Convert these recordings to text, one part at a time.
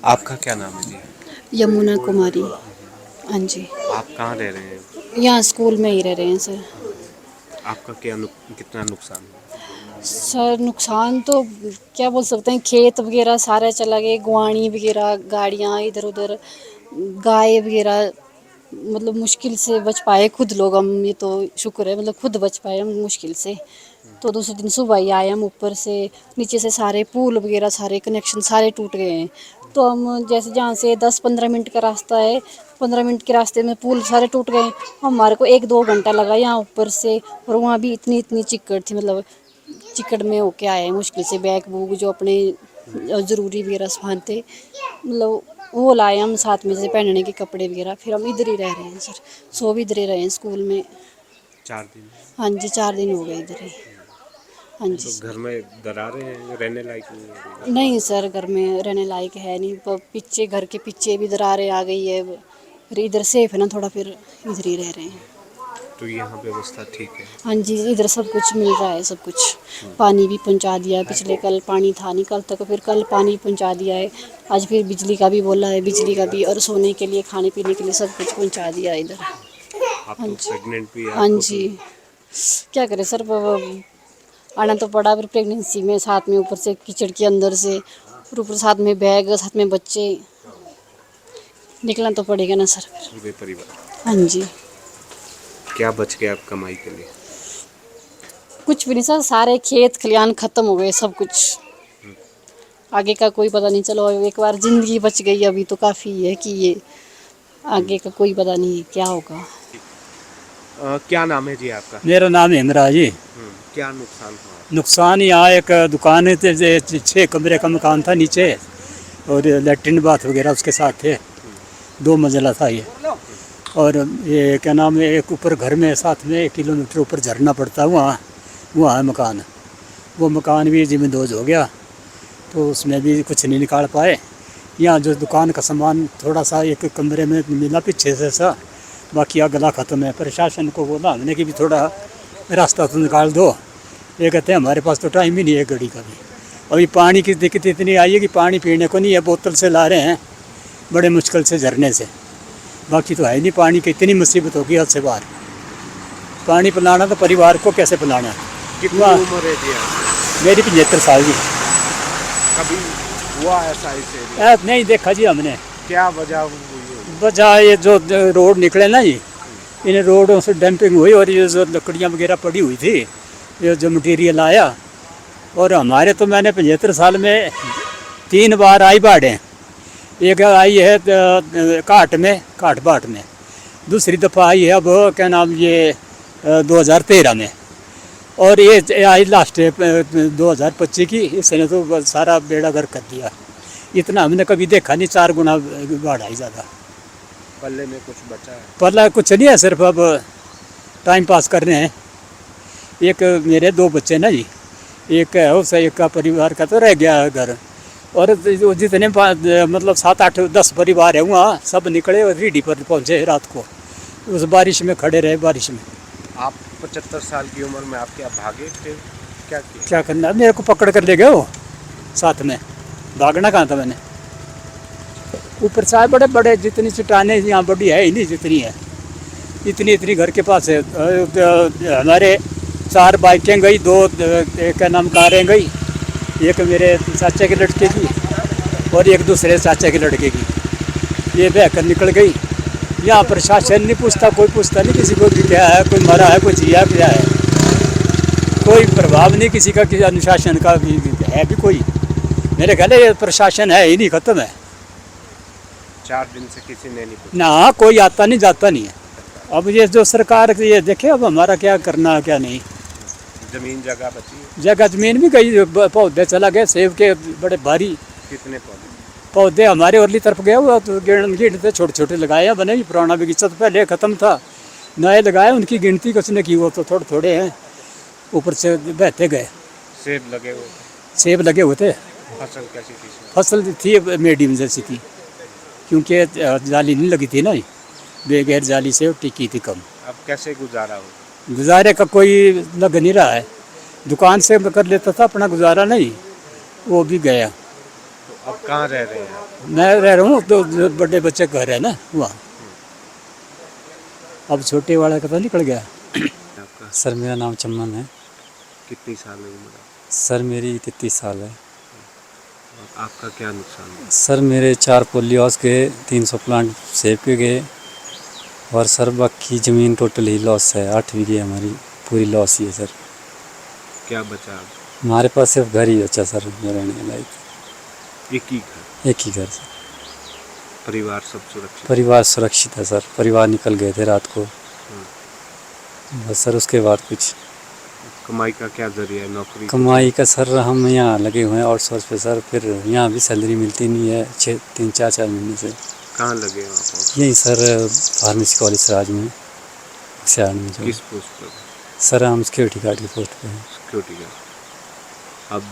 आपका क्या नाम है जी? यमुना कुमारी। हाँ जी। आप कहाँ रह रहे हैं? यहाँ स्कूल में ही रह रहे हैं सर। आपका कितना नुकसान हुआ? सर नुकसान तो क्या बोल सकते हैं, खेत वगैरह सारे चला गए, गुआड़ी वगैरह, गाड़ियाँ इधर उधर, गाय वगैरह। मतलब मुश्किल से बच पाए खुद लोग हम, ये तो शुक्र है, मतलब खुद बच पाए हम मुश्किल से। तो दूसरे दिन सुबह ही आए हम ऊपर से, नीचे से सारे पुल वगैरह सारे कनेक्शन सारे टूट गए हैं। तो हम जैसे जहाँ से 10-15 मिनट का रास्ता है, 15 मिनट के रास्ते में पुल सारे टूट गए। हमारे को 1-2 घंटा लगा यहाँ ऊपर से, और वहाँ भी इतनी इतनी चिक्कड़ थी, मतलब चिकट में होके आए हैं मुश्किल से। बैग बूग जो अपने ज़रूरी वगैरह सामान थे, मतलब वो लाए हम साथ में, जैसे पहनने के कपड़े वगैरह। फिर हम इधर ही रह रहे हैं सर, सो भी इधर ही रहे हैं स्कूल में। 4 दिन? हाँ जी, 4 दिन हो गए इधर ही। हाँ जी तो सर। घर में दरारें हैं, रहने लायक नहीं है अभी? नहीं सर, घर में रहने लायक है नहीं। पीछे, घर के पीछे भी दरारें आ गई है। फिर इधर सेफ है ना थोड़ा, फिर इधर ही रह रहे हैं। तो यहाँ व्यवस्था ठीक है? हाँ जी, इधर सब कुछ मिल रहा है, सब कुछ। पानी भी पहुंचा दिया है, पिछले कल पानी था नहीं कल तक, फिर कल पानी पहुंचा दिया है। आज फिर बिजली का भी बोला है, बिजली का भी, और सोने के लिए, खाने पीने के लिए सब कुछ पहुंचा दिया है इधर। आप हाँ तो जी। प्रेग्नेंट भी है, हाँ आपको तो। जी, क्या करें सर, आना तो पड़ा फिर प्रेगनेंसी में, साथ में ऊपर से कीचड़ के अंदर से, और ऊपर साथ में बैग, साथ में बच्चे, निकलना तो पड़ेगा ना सर फिर। पूरे परिवार? हाँ जी। क्या बच गया आप कमाई के लिए? कुछ भी नहीं सर, सारे खेत खलियान ख़त्म हो गए, सब कुछ। आगे का कोई पता नहीं। चलो एक बार ज़िंदगी बच गई, अभी तो काफ़ी है कि ये आगे का कोई पता नहीं क्या होगा। क्या नाम है जी आपका? मेरा नाम हेमराज जी। क्या नुकसान हुआ? नुकसान यहाँ एक दुकान है, 6 कमरे का मकान था नीचे, और लेटरिन बाथ वगैरह उसके साथ थे। 2 मंजिला था ये। और ये क्या नाम है, एक ऊपर घर में साथ में 1 किलोमीटर ऊपर झरना पड़ता है, वहाँ वहाँ है मकान। वो मकान भी ज़मींदोज़ हो गया, तो उसमें भी कुछ नहीं निकाल पाए। यहाँ जो दुकान का सामान थोड़ा सा एक कमरे में मिला पीछे से सा, बाकी अगला ख़त्म है। प्रशासन को बोला हमने कि भी थोड़ा रास्ता तो निकाल दो। ये कहते हैं हमारे पास तो टाइम ही नहीं है गाड़ी का भी। अभी पानी की दिक्कत इतनी आई है कि पानी पीने को नहीं है, बोतल से ला रहे हैं बड़े मुश्किल से झरने से। बाकी तो है नहीं, पानी की इतनी मुसीबत होगी हद से बाहर। पानी पिलाना तो परिवार को कैसे पिलाना। कितनी उम्र है जी आपकी? मेरी 75 साल की। कभी हुआ ऐसा इसे? नहीं देखा जी हमने। क्या वजह हुई? वजह ये जो रोड निकले ना जी, इन रोडों से डंपिंग हुई, और ये जो लकड़ियाँ वगैरह पड़ी हुई थी, ये जो मटेरियल आया। और हमारे तो मैंने 75 साल में 3 बार आई बाढ़ें। एक आई है काट में, काट बाट में। दूसरी दफ़ा आई है अब क्या नाम ये 2013 में। और ये आई लास्ट 2025 की। इसने तो सारा बेड़ा गर्क कर दिया। इतना हमने कभी देखा नहीं, 4 गुना बाढ़ आई ज़्यादा। पल्ले में कुछ बचा है? पल्ला कुछ नहीं है, सिर्फ अब टाइम पास कर रहे हैं। एक मेरे 2 बच्चे ना जी, एक है उस, एक का परिवार का तो रह गया घर। और जितने मतलब 7-8-10 परिवार है वहाँ सब निकले और रीढ़ी पर पहुँचे रात को। उस बारिश में खड़े रहे, बारिश में। आप 75 साल की उम्र में आप क्या भागे थे? क्या किया? क्या करना, मेरे को पकड़ कर ले गए वो साथ में। भागना कहाँ था मैंने। ऊपर से बड़े बड़े जितनी चट्टानें यहाँ बड़ी है ही नहीं जितनी है, इतनी इतनी घर के पास है। हमारे 4 बाइकें गई, 2 क्या नाम कारें गई, एक मेरे चाचा के लड़के की और एक दूसरे चाचा के लड़के की। ये बह कर निकल गई। यहाँ प्रशासन नहीं पूछता, कोई पूछता नहीं किसी को भी क्या है, कोई मरा है, कोई जिया क्या है। कोई प्रभाव नहीं किसी का, किसी अनुशासन का भी है भी कोई। मेरे ख्याल ये प्रशासन है ही नहीं, ख़त्म है। 4 दिन से किसी ने नहीं पूछा? ना, कोई आता नहीं जाता नहीं है। अब ये जो सरकार ये देखे अब हमारा क्या करना क्या नहीं। जमीन जगह बची है? जगह जमीन भी गई, पौधे चला गए सेब के बड़े भारी। कितने पौधे? पौधे हमारे उरली तरफ गए हुआ, तो गिनते छोटे छोटे लगाए हैं। बने भी पुराना बगीचा तो पहले ख़त्म था, नए लगाए, उनकी गिनती कुछ ने की, वो तो थोड़े थोड़े हैं, ऊपर से बहते गए। सेब लगे हुए? सेब लगे हुए थे। फसल कैसी थी? फसल थी मीडियम जैसी थी, क्योंकि जाली नहीं लगी थी ना, बेगैर जाली से टिकी थी कम। अब कैसे गुजारा हो? गुजारे का कोई लग नहीं रहा है। दुकान से कर लेता था अपना गुजारा, नहीं वो भी गया। तो अब कहाँ रह रहे हैं आप? मैं रह रहा हूँ तो जो बड़े बच्चे का घर है ना वहाँ। अब छोटे वाला का तो निकल गया। आपका सर मेरा नाम चमन है। कितनी साल है उम्र? सर मेरी 33 साल है। और आपका क्या नुकसान है? सर मेरे 4 पोलियो हाउस गए, 300 प्लांट सेब के गए और सर बाकी ज़मीन टोटल ही लॉस है। 8 बीघे हमारी पूरी लॉस ही है सर। क्या बचा अब? हमारे पास सिर्फ घर ही बचा सर जो रहने लायक। एक ही घर? एक ही घर सर। परिवार सब सुरक्षित? परिवार सुरक्षित है सर। परिवार निकल गए थे रात को। बस सर उसके बाद कुछ कमाई का क्या जरिया है? नौकरी? कमाई का सर हम यहाँ लगे हुए हैं आउटसोर्स पे सर। फिर यहाँ भी सैलरी मिलती नहीं है 3-4 महीने से। कहाँ लगे हो आप? यहीं सर फार्मेसी कॉलेज राज में सियाड़ में जो। किस पोस्ट पर? सर हम सिक्योरिटी गार्ड की पोस्ट पे हैं। Security guard. अब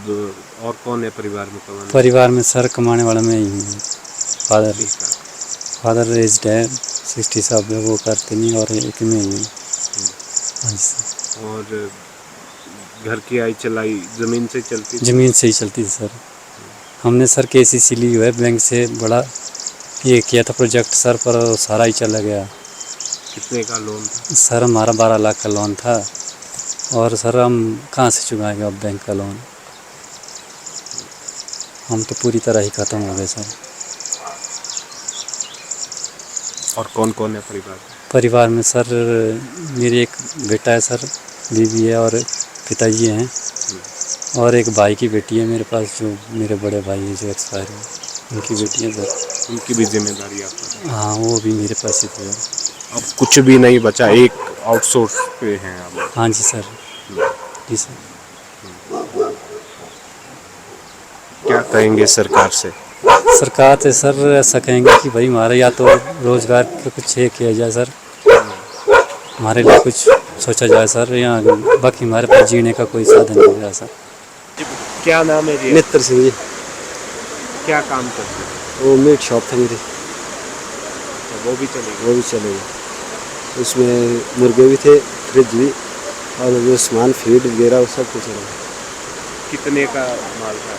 और कौन है परिवार में कमाने? परिवार में सर कमाने वाला मैं ही हूँ। फादर ठीक है। फादर एज्ड है 60 साल में, वो करते नहीं और एक में ही हूँ। हाँ जी सर। और घर की आई चलाई ज़मीन से चलती थी? ज़मीन से ही चलती थी सर। हमने सर KCC ली हुआ है बैंक से, बड़ा ये किया था प्रोजेक्ट सर, पर सारा ही चला गया। कितने का लोन था? सर हमारा 12 लाख का लोन था और सर हम कहाँ से चुकाएंगे अब बैंक का लोन। हम तो पूरी तरह ही ख़त्म हो गए सर। और कौन कौन है परिवार में? परिवार में सर मेरी एक बेटा है सर, बीवी है और पिताजी हैं और एक भाई की बेटी है मेरे पास, जो मेरे बड़े भाई हैं जो एक्सपायर हैं, उनकी बेटी है सर। उनकी भी जिम्मेदारी आप पर? हाँ वो भी मेरे पास ही थे। अब कुछ भी नहीं बचा, एक आउटसोर्स पे हैं आप? हाँ जी सर। जी सर। क्या कहेंगे सरकार से? सरकार से सर ऐसा कहेंगे कि भाई हमारा या तो रोज़गार का कुछ ये किया जाए सर, हमारे लिए कुछ सोचा जाए सर, या बाकी हमारे पास जीने का कोई साधन नहीं रहा सर। क्या नाम है जी? नेत्र सिंह जी। क्या काम करते हैं? वो मीट शॉप था मेरी, तो वो भी चलेगी? वो भी चलेगी। उसमें मुर्गे भी थे, फ्रिज भी, और जो सामान फीड वगैरह वो सब कुछ चलेगा। कितने का माल था?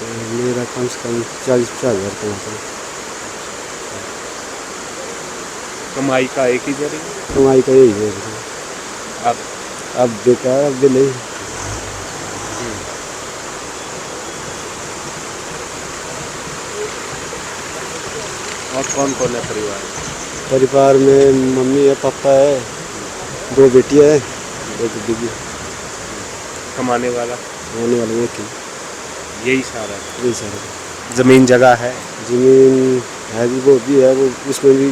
मेरा कम से कम 40-50 हज़ार कमाता है। कमाई का एक ही जरिया? कमाई का यही है। अब अब बेकार, अब भी नहीं। और कौन कौन है परिवार में? परिवार में मम्मी है, पापा है, 2 बेटियाँ हैं, एक बीवी। कमाने वाला? होने वाले एक ही, यही सारा है? यही सारा। ज़मीन जगह है? ज़मीन है भी, वो भी है, वो उसमें भी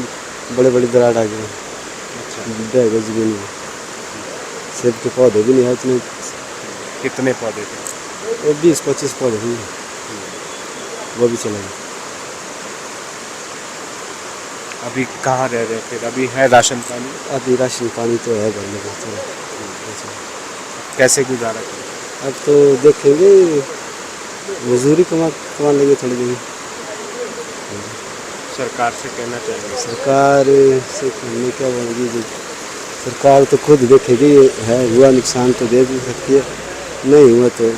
बड़े बड़े दरार आ गए। अच्छा। बह गए ज़मीन में। सेब के पौधे भी नहीं है इतने। कितने पौधे थे? वो 20-25 पौधे ही हैं, वो भी चला गया। अभी कहाँ रह रहे हैं फिर? अभी है राशन पानी? अभी राशन पानी तो है भरने का, चलो। कैसे गुजारा करें? अब तो देखेंगे, मजदूरी कमा लेंगे थोड़ी देर। सरकार से कहना चाहिए? सरकार से हमने क्या बोलेंगे जी, सरकार तो खुद देखेगी, है हुआ नुकसान तो दे भी सकती है, नहीं हुआ तो